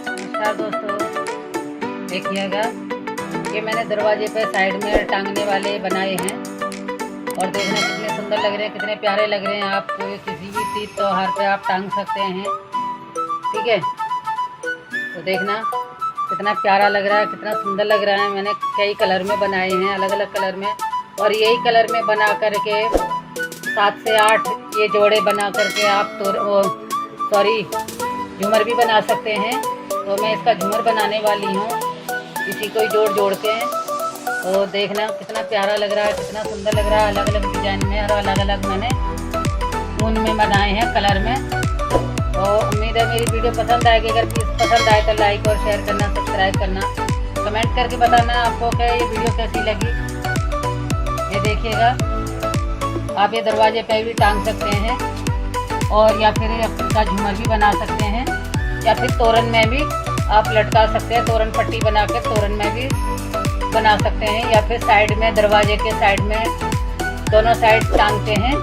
नमस्कार दोस्तों, देखिएगा ये मैंने दरवाजे पे साइड में टांगने वाले बनाए हैं और देखना कितने सुंदर लग रहे हैं, कितने प्यारे लग रहे हैं। आप किसी भी तीज त्योहार पे आप टांग सकते हैं, ठीक है। तो देखना कितना प्यारा लग रहा है, कितना सुंदर लग रहा है। मैंने कई कलर में बनाए हैं, अलग अलग कलर में, और यही कलर में बना करके 7 से 8 ये जोड़े बना करके आप झूमर भी बना सकते हैं। तो मैं इसका झूमर बनाने वाली हूँ, इसी को ही जोड़ के। तो देखना कितना प्यारा लग रहा है, कितना सुंदर लग रहा है। अलग अलग डिजाइन में और अलग अलग मैंने ऊन में बनाए हैं, कलर में। तो उम्मीद है मेरी वीडियो पसंद आएगी। अगर पसंद आए तो लाइक और शेयर करना, सब्सक्राइब करना, कमेंट करके बताना आपको क्या ये वीडियो कैसी लगी। ये देखिएगा, आप ये दरवाजे पे भी टांग सकते हैं और या फिर इसका झूमर भी बना सकते हैं, या फिर तोरण में भी आप लटका सकते हैं। तोरण पट्टी बना के तोरण में भी बना सकते हैं, या फिर साइड में दरवाजे के साइड में दोनों साइड टांगते हैं,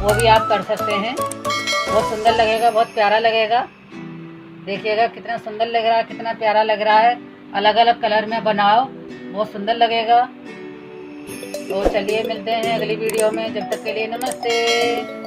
वो भी आप कर सकते हैं। बहुत सुंदर लगेगा, बहुत प्यारा लगेगा। देखिएगा कितना सुंदर लग रहा है, कितना प्यारा लग रहा है। अलग अलग कलर में बनाओ, बहुत सुंदर लगेगा। तो चलिए मिलते हैं अगली वीडियो में, जब तक के लिए नमस्ते।